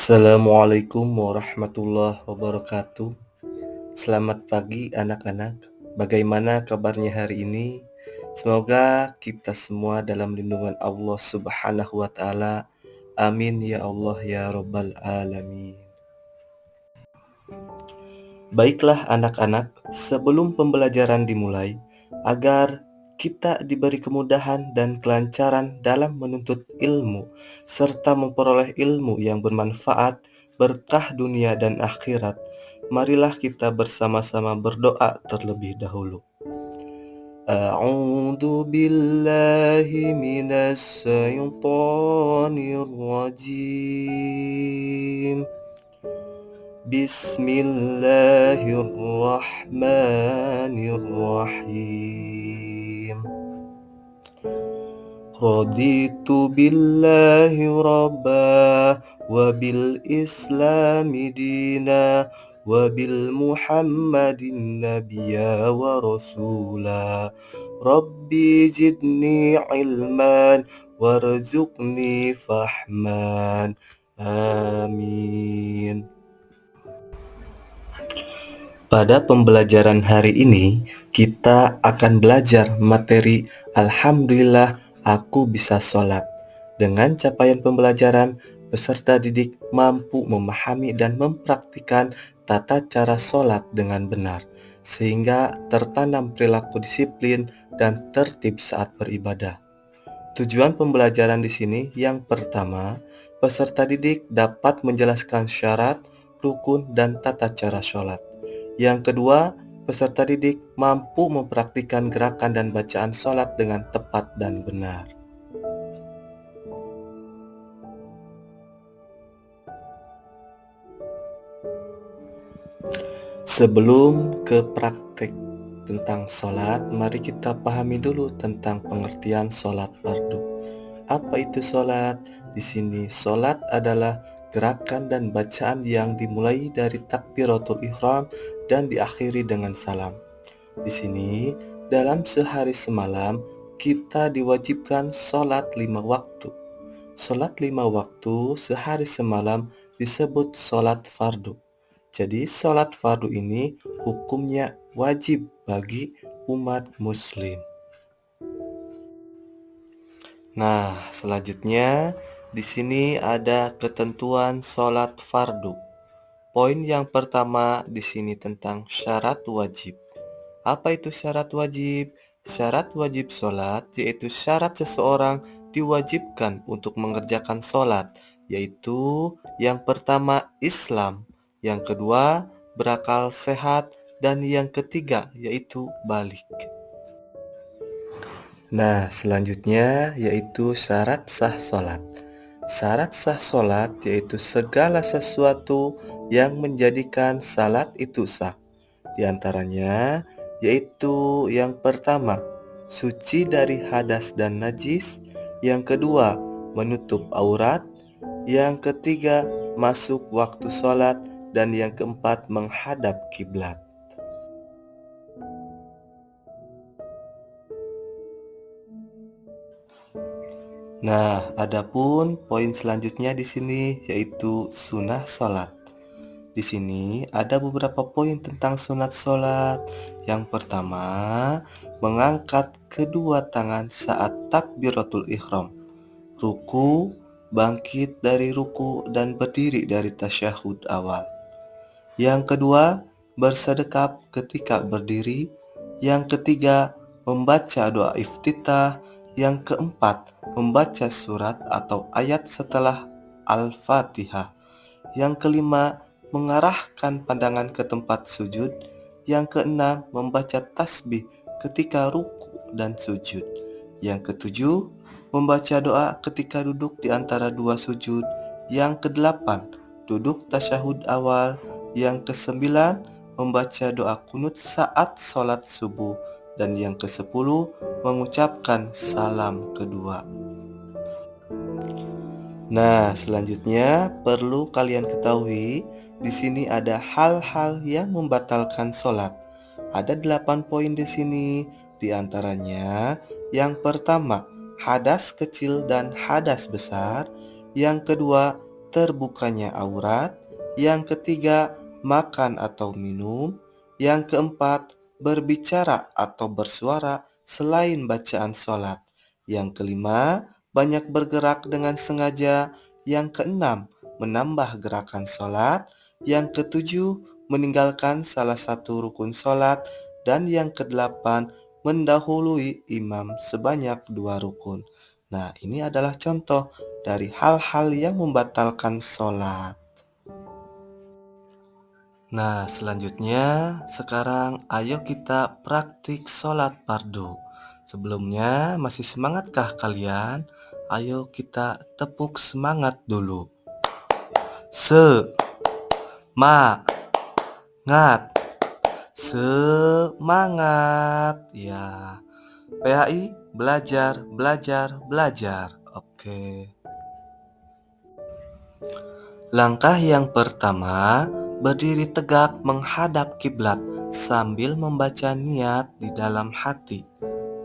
Assalamualaikum warahmatullahi wabarakatuh. Selamat pagi anak-anak. Bagaimana kabarnya hari ini? Semoga kita semua dalam lindungan Allah Subhanahu wa taala. Amin ya Allah ya rabbal alamin. Baiklah anak-anak, sebelum pembelajaran dimulai, agar kita diberi kemudahan dan kelancaran dalam menuntut ilmu, serta memperoleh ilmu yang bermanfaat, berkah dunia dan akhirat, marilah kita bersama-sama berdoa terlebih dahulu. A'udzu billahi minas syaitonir rajim. Bismillahirrahmanirrahim. Raditu billahi rabba wa bil islami dina wa bil muhammadin nabiyya wa rasula. Rabbi zidni ilman warzuqni fahman. Amin. Pada pembelajaran hari ini, kita akan belajar materi Alhamdulillah aku bisa sholat. Dengan capaian pembelajaran, peserta didik mampu memahami dan mempraktikkan tata cara sholat dengan benar, sehingga tertanam perilaku disiplin dan tertib saat beribadah. Tujuan pembelajaran di sini yang pertama, peserta didik dapat menjelaskan syarat, rukun, dan tata cara sholat. Yang kedua, peserta didik mampu mempraktikkan gerakan dan bacaan sholat dengan tepat dan benar. Sebelum ke praktik tentang sholat, mari kita pahami dulu tentang pengertian sholat fardu. Apa itu sholat? Di sini sholat adalah gerakan dan bacaan yang dimulai dari takbiratul ihram dan diakhiri dengan salam. Di sini, dalam sehari semalam, kita diwajibkan sholat 5 waktu. Sholat 5 waktu sehari semalam disebut sholat fardu. Jadi, sholat fardu ini hukumnya wajib bagi umat muslim. Nah, selanjutnya di sini ada ketentuan sholat fardu. Poin yang pertama di sini tentang syarat wajib. Apa itu syarat wajib? Syarat wajib sholat yaitu syarat seseorang diwajibkan untuk mengerjakan sholat, yaitu yang pertama Islam, yang kedua berakal sehat, dan yang ketiga yaitu balik. Nah, selanjutnya yaitu syarat sah sholat. Syarat sah sholat yaitu segala sesuatu yang menjadikan salat itu sah. Di antaranya yaitu yang pertama, suci dari hadas dan najis. Yang kedua, menutup aurat. Yang ketiga, masuk waktu sholat. Dan yang keempat, menghadap kiblat. Nah, adapun poin selanjutnya di sini yaitu sunnah sholat. Di sini ada beberapa poin tentang sunat sholat. Yang pertama, mengangkat kedua tangan saat takbiratul ihram, ruku, bangkit dari ruku, dan berdiri dari tasyahud awal. Yang kedua, bersedekap ketika berdiri. Yang ketiga, membaca doa iftitah. Yang keempat, membaca surat atau ayat setelah Al-Fatihah. Yang kelima, mengarahkan pandangan ke tempat sujud. Yang keenam, membaca tasbih ketika ruku dan sujud. Yang ketujuh, membaca doa ketika duduk di antara dua sujud. Yang kedelapan, duduk tasyahud awal. Yang kesembilan, membaca doa kunut saat sholat subuh. Dan yang kesepuluh, mengucapkan salam kedua. Nah, selanjutnya perlu kalian ketahui, di sini ada hal-hal yang membatalkan sholat. Ada 8 poin di sini, di antaranya yang pertama, hadas kecil dan hadas besar. Yang kedua, terbukanya aurat. Yang ketiga, makan atau minum. Yang keempat, berbicara atau bersuara selain bacaan sholat. Yang kelima, banyak bergerak dengan sengaja. Yang keenam, menambah gerakan sholat. Yang ketujuh, meninggalkan salah satu rukun sholat. Dan yang kedelapan, mendahului imam sebanyak 2 rukun. Nah, ini adalah contoh dari hal-hal yang membatalkan sholat. Nah, selanjutnya sekarang ayo kita praktik sholat fardu. Sebelumnya, masih semangatkah kalian? Ayo kita tepuk semangat dulu. Semangat, semangat. Ya, PHI belajar, belajar, belajar. Oke. Langkah yang pertama, berdiri tegak menghadap kiblat sambil membaca niat di dalam hati.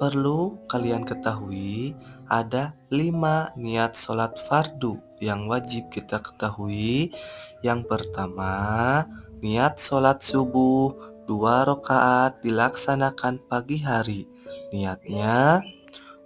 Perlu kalian ketahui, ada 5 niat sholat fardu yang wajib kita ketahui. Yang pertama, niat sholat subuh 2 rakaat dilaksanakan pagi hari. Niatnya,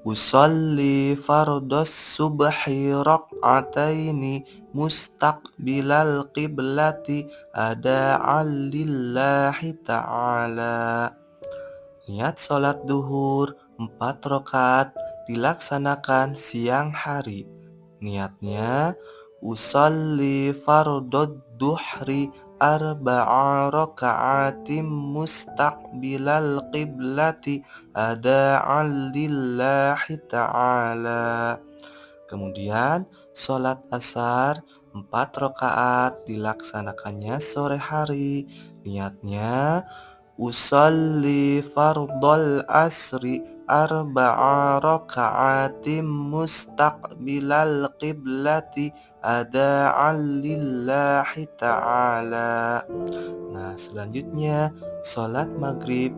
usolli fardos subhi rak'ataini mustaqbilal qiblati ada'an lillahi ta'ala. Niat sholat duhur 4 rakaat dilaksanakan siang hari. Niatnya, usolli fardod duhri arba'a raka'atim mustaqbilal qiblati ada'an lillahi ta'ala. Kemudian, sholat asar 4 rakaat dilaksanakannya sore hari. Niatnya, usolli fardal asri arba'a raka'atim mustaqbilal qiblati ada'an lillahi ta'ala. Nah, selanjutnya sholat maghrib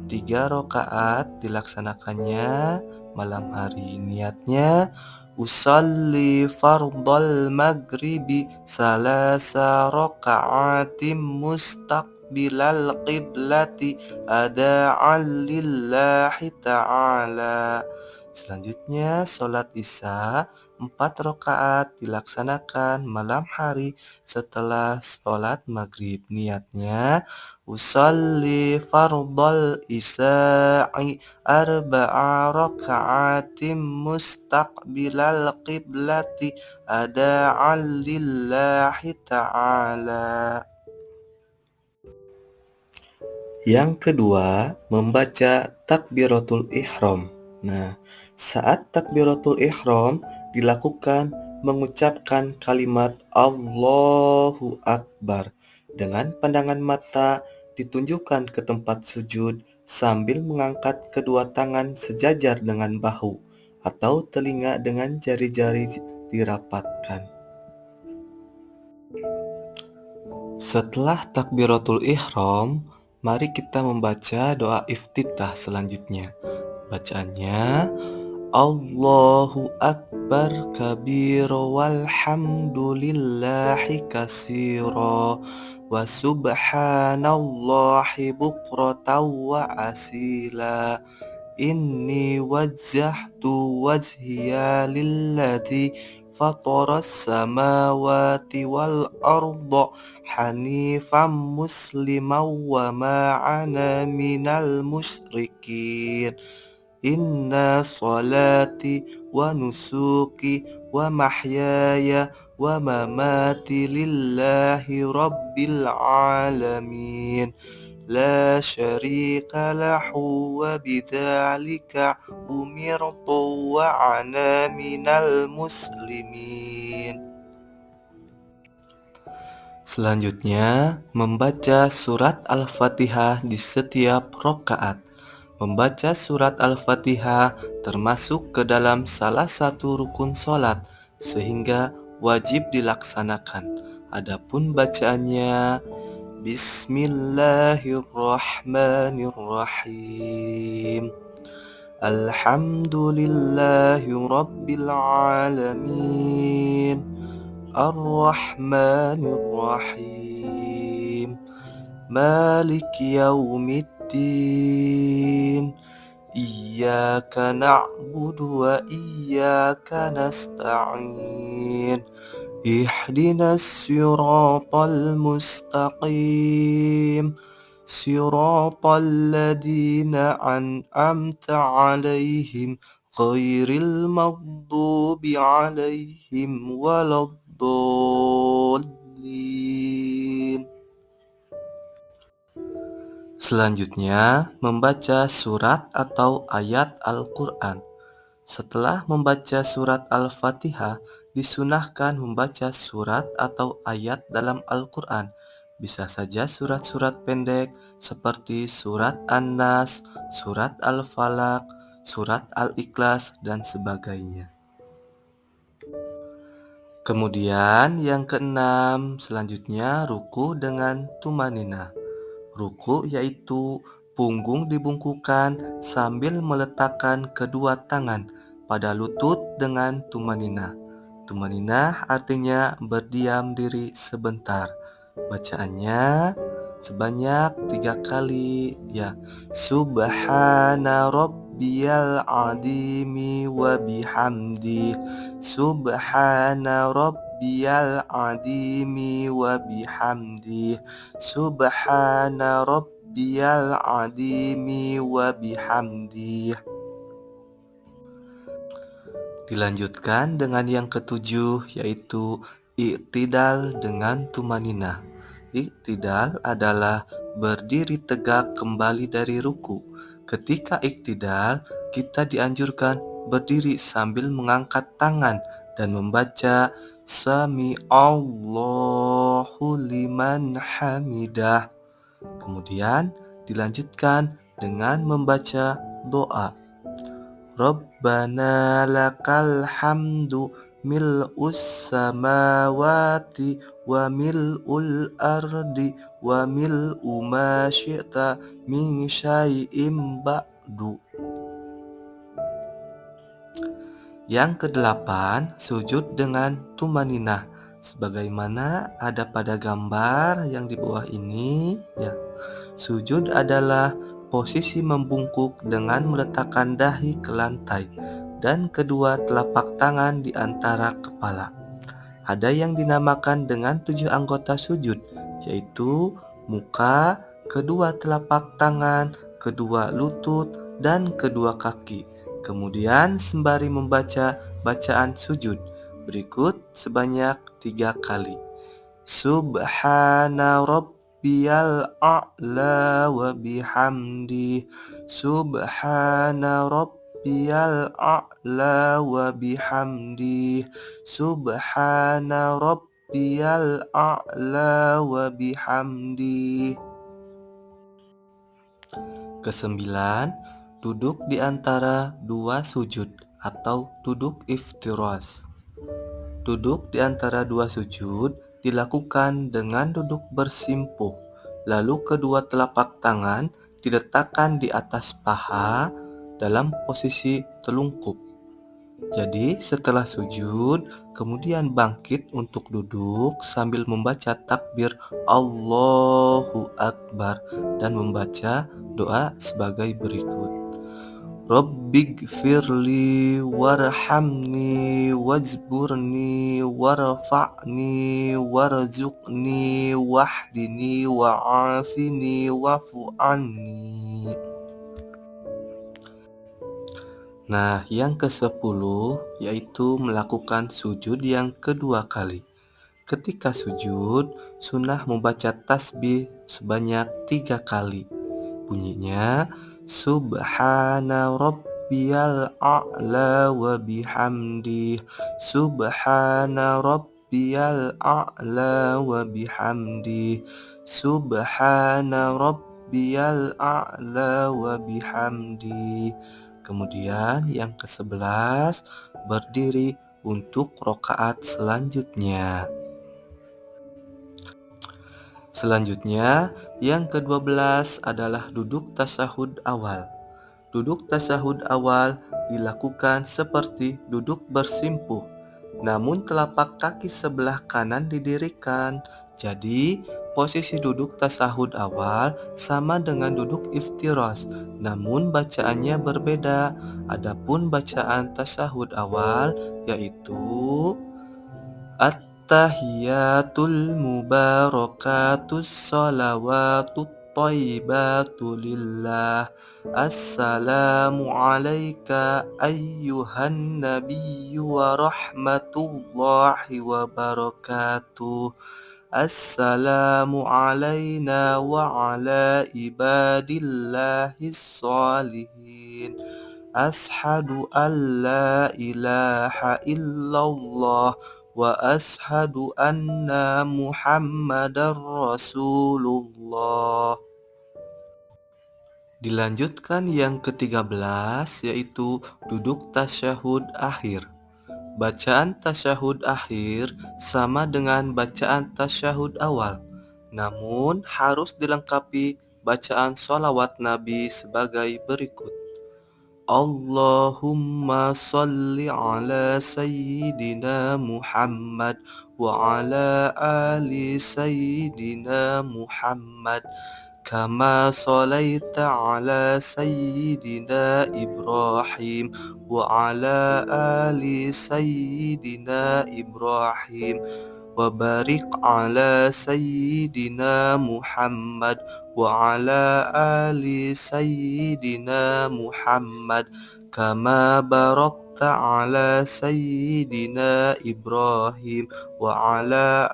3 rakaat dilaksanakannya malam hari. Niatnya, usolli fardal maghribi salasa raka'atim mustaqbilal qiblati ada'an lillahi ta'ala. Selanjutnya sholat isya 4 rakaat dilaksanakan malam hari setelah sholat maghrib. Niatnya, usolli fardal isya'i arba'a raka'atim mustaqbilal qiblati ada'an lillahi ta'ala. Yang kedua, membaca takbiratul ihram. Nah, saat takbiratul ihram dilakukan mengucapkan kalimat Allahu Akbar dengan pandangan mata ditunjukkan ke tempat sujud sambil mengangkat kedua tangan sejajar dengan bahu atau telinga dengan jari-jari dirapatkan. Setelah takbiratul ihram, mari kita membaca doa iftitah selanjutnya. Bacaannya, Allahu Akbar kabira walhamdulillahi katsira wa subhanallahi bukratan wa asila. Inni wajjahtu wajhiya lilladzi fataras samawati wal arda hanifan musliman wa ma ana minal musyrikin. Inna salati wa nusuki wa mahyaya wa mamati lillahi rabbil alamin. La syarika lahu wa bidzalika umirtu wa ana minal muslimin. Selanjutnya, membaca surat Al-Fatihah di setiap rakaat. Membaca surat Al-Fatihah termasuk ke dalam salah satu rukun sholat, sehingga wajib dilaksanakan. Adapun bacaannya, Bismillahirrahmanirrahim. Alhamdulillahi rabbil alamin. Ar-Rahmanir Rahim. Malik Yaumiddin. Iyyaka na'budu wa iyyaka nasta'in. Ihdinas siratal mustaqim. Siratal ladzina an'amta 'alaihim ghairil maghdubi 'alaihim waladdallin. Selanjutnya, membaca surat atau ayat Al-Quran. Setelah membaca surat Al-Fatihah, disunahkan membaca surat atau ayat dalam Al-Quran. Bisa saja surat-surat pendek seperti surat An-Nas, surat Al-Falaq, surat Al-Ikhlas, dan sebagainya. Kemudian yang keenam, selanjutnya ruku dengan tumanina. Ruku yaitu punggung dibungkukkan sambil meletakkan kedua tangan pada lutut dengan tumanina. Tumanina artinya berdiam diri sebentar. Bacaannya sebanyak 3 kali ya. Subhana rabbiyal azimi wa bihamdi. Subhana rabbiyal azimi wa bihamdi. Subhana rabbiyal azimi wa bihamdi. Dilanjutkan dengan yang ketujuh, yaitu iktidal dengan tumanina. Iktidal adalah berdiri tegak kembali dari ruku. Ketika iktidal, kita dianjurkan berdiri sambil mengangkat tangan dan membaca Sami Allahu liman hamidah. Kemudian dilanjutkan dengan membaca doa. Rabbana lakal hamdu mil'us samawati wa mil'ul ardi wa mil'u ma syi'ta min syai'im ba'du. Yang kedelapan, sujud dengan tumaninah. Sebagaimana ada pada gambar yang di bawah ini ya. Sujud adalah posisi membungkuk dengan meletakkan dahi ke lantai dan kedua telapak tangan di antara kepala. Ada yang dinamakan dengan 7 anggota sujud, yaitu muka, kedua telapak tangan, kedua lutut, dan kedua kaki. Kemudian sembari membaca bacaan sujud berikut sebanyak 3 kali. Subhana rabbiyal a'la wa bihamdi. Subhana rabbiyal a'la wa bihamdi. Subhana rabbiyal a'la wa bihamdi. Kesembilan, duduk di antara 2 sujud atau duduk iftirash. Duduk di antara 2 sujud dilakukan dengan duduk bersimpuh, lalu kedua telapak tangan diletakkan di atas paha dalam posisi telungkup. Jadi setelah sujud, kemudian bangkit untuk duduk sambil membaca takbir Allahu Akbar dan membaca doa sebagai berikut. Rabbighfirli warhamni wajburni warfa'ni warzuqni wahdini wa'afini wa'fu anni. Nah, yang ke-10 yaitu melakukan sujud yang kedua kali. Ketika sujud, sunnah membaca tasbih sebanyak 3 kali. Bunyinya Subhana rabbiyal a'la wa bihamdi. Subhana rabbiyal a'la wa bihamdi. Subhana rabbiyal a'la wa bihamdi. Kemudian yang ke-11 berdiri untuk rakaat selanjutnya. Selanjutnya, yang ke-12 adalah duduk tasyahud awal. Duduk tasyahud awal dilakukan seperti duduk bersimpuh. namun telapak kaki sebelah kanan didirikan. Jadi, posisi duduk tasahud awal sama dengan duduk iftirash, namun bacaannya berbeda. Adapun bacaan tasahud awal yaitu At-tahiyatul mubarakatus salawatut thayyibatu lillah. Assalamu alayka ayyuhan nabiyyu wa rahmatullahi wa barakatuh. Assalamu alayna wa ala ibadillahis salihin. Ashhadu an la ilaha illallah wa ashhadu anna Muhammadar Rasulullah. Dilanjutkan yang ke-13 yaitu duduk tasyahud akhir. Bacaan tasyahud akhir sama dengan bacaan tasyahud awal, namun harus dilengkapi bacaan sholawat Nabi sebagai berikut. Allahumma salli ala Sayyidina Muhammad wa ala ali Sayyidina Muhammad kama salaita ala Sayyidina Ibrahim wa ala ali Sayyidina Ibrahim wa barik ala Sayyidina Muhammad wa ala ali Sayyidina Muhammad kama barakta ala Sayyidina Ibrahim wa ala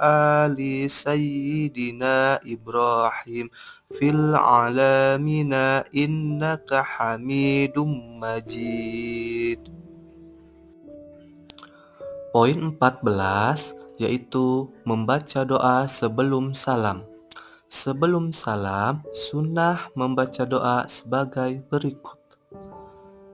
ali Sayyidina Ibrahim fil alamina innaka Hamidum Majid. Poin 14 yaitu membaca doa sebelum salam. Sebelum salam, sunnah membaca doa sebagai berikut.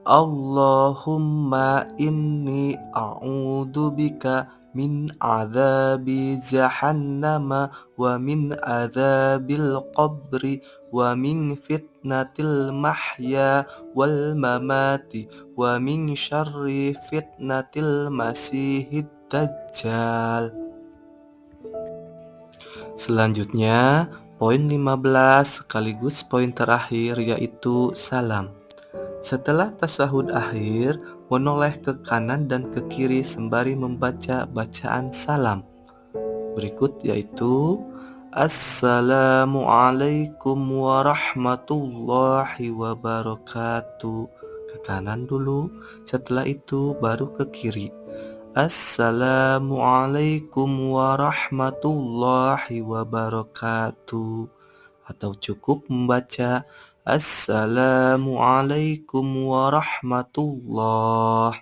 Allahumma inni a'udzubika min azabi jahannama wa min azabil qabri wa min fitnatil mahya wal mamati wa min syarri fitnatil masihid dajjal. Selanjutnya, poin 15 sekaligus poin terakhir yaitu salam. Setelah tasahud akhir, menoleh ke kanan dan ke kiri sembari membaca bacaan salam. Berikut yaitu Assalamualaikum warahmatullahi wabarakatuh. Ke kanan dulu, setelah itu baru ke kiri. Assalamualaikum warahmatullahi wabarakatuh. Atau cukup membaca Assalamualaikum warahmatullahi.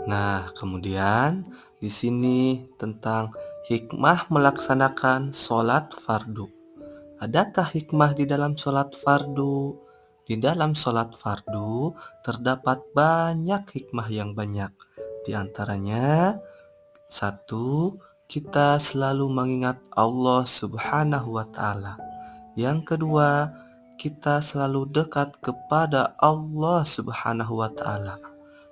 Nah, kemudian di sini tentang hikmah melaksanakan sholat fardu. Adakah hikmah di dalam sholat fardu? Di dalam sholat fardu terdapat banyak hikmah yang banyak. Di antaranya, 1. Kita selalu mengingat Allah Subhanahu wa Ta'ala. Yang kedua, kita selalu dekat kepada Allah Subhanahu wa Ta'ala.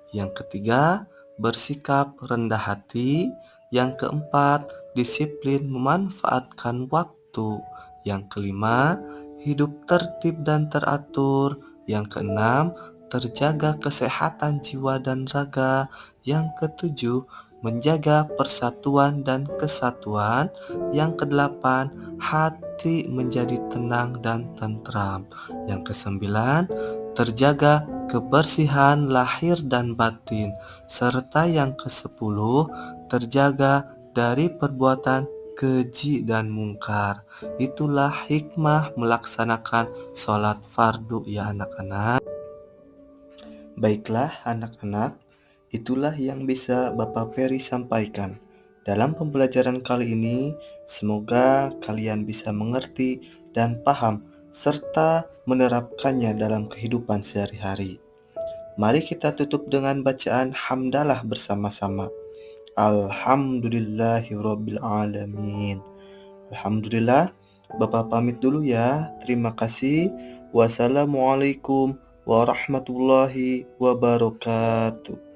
Yang ketiga, bersikap rendah hati. Yang keempat, disiplin memanfaatkan waktu. Yang kelima, hidup tertib dan teratur. Yang keenam, terjaga kesehatan jiwa dan raga. Yang ketujuh, menjaga persatuan dan kesatuan. Yang kedelapan, hati menjadi tenang dan tentram. Yang kesembilan, terjaga kebersihan lahir dan batin. Serta yang ke-10, terjaga dari perbuatan keji dan mungkar. Itulah hikmah melaksanakan sholat fardu ya anak-anak. Baiklah anak-anak, itulah yang bisa Bapak Ferry sampaikan dalam pembelajaran kali ini. Semoga kalian bisa mengerti dan paham serta menerapkannya dalam kehidupan sehari-hari. Mari kita tutup dengan bacaan hamdalah bersama-sama. Alhamdulillahirabbil alamin. Alhamdulillah. Bapak pamit dulu ya. Terima kasih. Wassalamualaikum warahmatullahi wabarakatuh.